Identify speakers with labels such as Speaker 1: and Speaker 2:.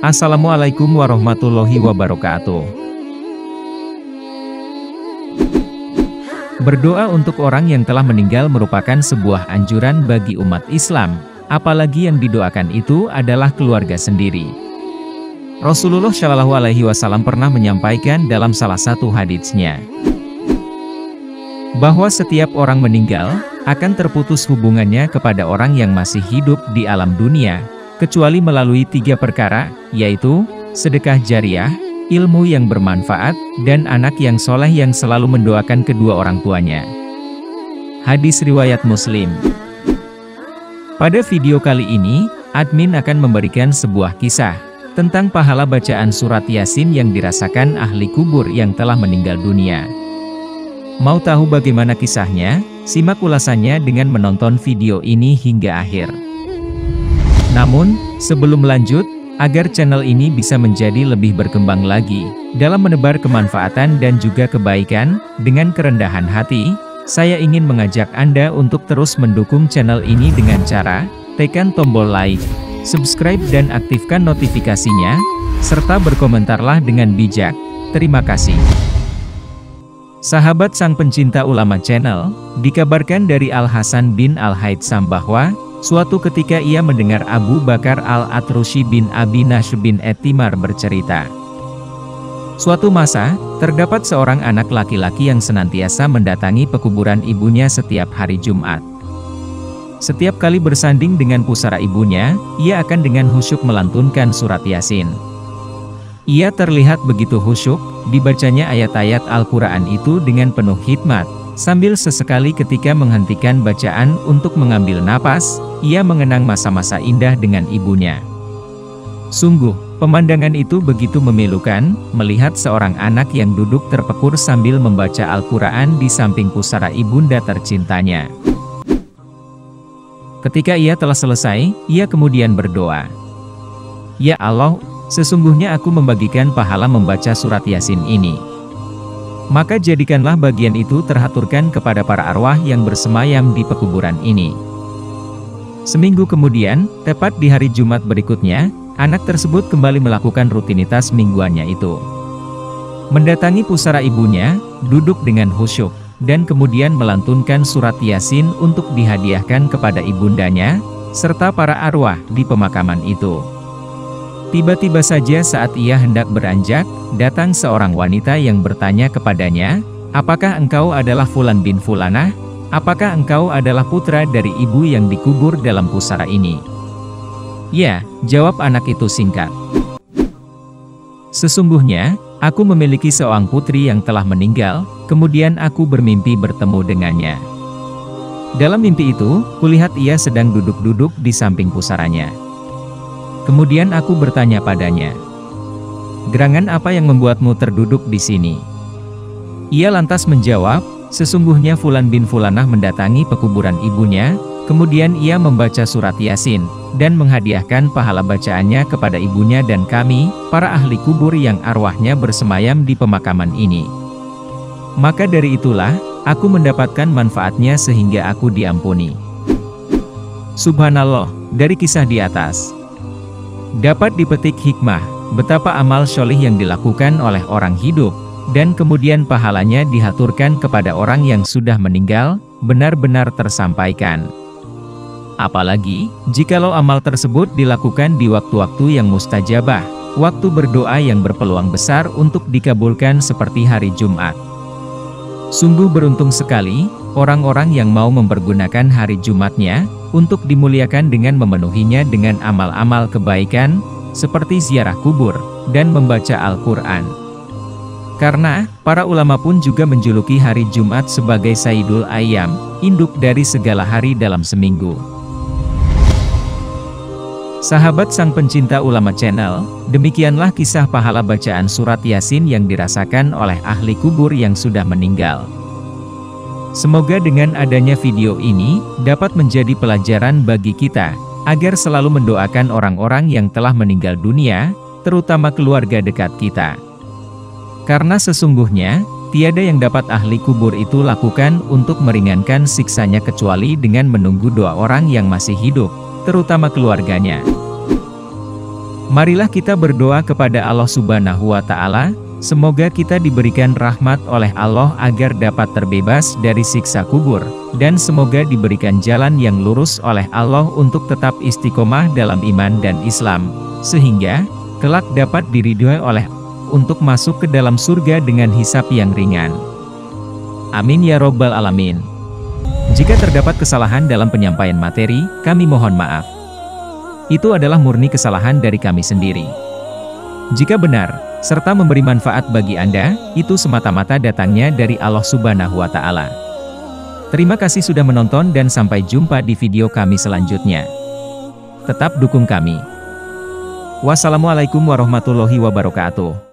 Speaker 1: Assalamualaikum warahmatullahi wabarakatuh. Berdoa untuk orang yang telah meninggal merupakan sebuah anjuran bagi umat Islam, apalagi yang didoakan itu adalah keluarga sendiri. Rasulullah Shallallahu Alaihi Wasallam pernah menyampaikan dalam salah satu haditsnya, bahwa setiap orang meninggal, akan terputus hubungannya kepada orang yang masih hidup di alam dunia, kecuali melalui 3 perkara, yaitu, sedekah jariah, ilmu yang bermanfaat, dan anak yang soleh yang selalu mendoakan kedua orang tuanya. Hadis riwayat Muslim. Pada video kali ini, admin akan memberikan sebuah kisah tentang pahala bacaan surat Yasin yang dirasakan ahli kubur yang telah meninggal dunia. Mau tahu bagaimana kisahnya? Simak ulasannya dengan menonton video ini hingga akhir. Namun, sebelum lanjut, agar channel ini bisa menjadi lebih berkembang lagi dalam menebar kemanfaatan dan juga kebaikan, dengan kerendahan hati, saya ingin mengajak Anda untuk terus mendukung channel ini dengan cara tekan tombol like, subscribe dan aktifkan notifikasinya, serta berkomentarlah dengan bijak. Terima kasih. Sahabat sang pencinta ulama channel, dikabarkan dari Al-Hasan bin Al-Haytham bahwa suatu ketika ia mendengar Abu Bakar Al-Atrushi bin Abi Nashr bin Etimar bercerita. Suatu masa, terdapat seorang anak laki-laki yang senantiasa mendatangi pekuburan ibunya setiap hari Jumat. Setiap kali bersanding dengan pusara ibunya, ia akan dengan khusyuk melantunkan surat Yasin. Ia terlihat begitu khusyuk, dibacanya ayat-ayat Al-Quran itu dengan penuh hikmat. Sambil sesekali ketika menghentikan bacaan untuk mengambil napas, ia mengenang masa-masa indah dengan ibunya. Sungguh, pemandangan itu begitu memilukan, melihat seorang anak yang duduk terpekur sambil membaca Al-Quran di samping pusara ibunda tercintanya. Ketika ia telah selesai, ia kemudian berdoa, "Ya Allah, sesungguhnya aku membagikan pahala membaca surat Yasin ini. Maka jadikanlah bagian itu terhaturkan kepada para arwah yang bersemayam di pekuburan ini." Seminggu kemudian, tepat di hari Jumat berikutnya, anak tersebut kembali melakukan rutinitas mingguannya itu. Mendatangi pusara ibunya, duduk dengan khusyuk, dan kemudian melantunkan surat Yasin untuk dihadiahkan kepada ibundanya, serta para arwah di pemakaman itu. Tiba-tiba saja saat ia hendak beranjak, datang seorang wanita yang bertanya kepadanya, "Apakah engkau adalah Fulan bin Fulanah? Apakah engkau adalah putra dari ibu yang dikubur dalam pusara ini?" "Ya," jawab anak itu singkat. "Sesungguhnya, aku memiliki seorang putri yang telah meninggal, kemudian aku bermimpi bertemu dengannya. Dalam mimpi itu, kulihat ia sedang duduk-duduk di samping pusaranya. Kemudian aku bertanya padanya, 'Gerangan apa yang membuatmu terduduk di sini?' Ia lantas menjawab, 'Sesungguhnya Fulan bin Fulanah mendatangi pekuburan ibunya, kemudian ia membaca surat Yasin, dan menghadiahkan pahala bacaannya kepada ibunya dan kami, para ahli kubur yang arwahnya bersemayam di pemakaman ini. Maka dari itulah, aku mendapatkan manfaatnya sehingga aku diampuni.'" Subhanallah, dari kisah di atas dapat dipetik hikmah, betapa amal syolih yang dilakukan oleh orang hidup, dan kemudian pahalanya dihaturkan kepada orang yang sudah meninggal, benar-benar tersampaikan. Apalagi, jikalau amal tersebut dilakukan di waktu-waktu yang mustajabah, waktu berdoa yang berpeluang besar untuk dikabulkan seperti hari Jumat. Sungguh beruntung sekali, orang-orang yang mau mempergunakan hari Jumatnya, untuk dimuliakan dengan memenuhinya dengan amal-amal kebaikan, seperti ziarah kubur, dan membaca Al-Quran. Karena, para ulama pun juga menjuluki hari Jumat sebagai Sayyidul Ayyam, induk dari segala hari dalam seminggu. Sahabat sang pencinta ulama channel, demikianlah kisah pahala bacaan surat Yasin yang dirasakan oleh ahli kubur yang sudah meninggal. Semoga dengan adanya video ini, dapat menjadi pelajaran bagi kita, agar selalu mendoakan orang-orang yang telah meninggal dunia, terutama keluarga dekat kita. Karena sesungguhnya, tiada yang dapat ahli kubur itu lakukan untuk meringankan siksanya kecuali dengan menunggu doa orang yang masih hidup, terutama keluarganya. Marilah kita berdoa kepada Allah Subhanahu wa Ta'ala, semoga kita diberikan rahmat oleh Allah agar dapat terbebas dari siksa kubur, dan semoga diberikan jalan yang lurus oleh Allah untuk tetap istiqomah dalam iman dan Islam, sehingga kelak dapat diridhoi oleh untuk masuk ke dalam surga dengan hisab yang ringan. Amin ya robbal alamin. Jika terdapat kesalahan dalam penyampaian materi, kami mohon maaf. Itu adalah murni kesalahan dari kami sendiri. Jika benar, serta memberi manfaat bagi Anda, itu semata-mata datangnya dari Allah Subhanahu wa Ta'ala. Terima kasih sudah menonton dan sampai jumpa di video kami selanjutnya. Tetap dukung kami. Wassalamualaikum warahmatullahi wabarakatuh.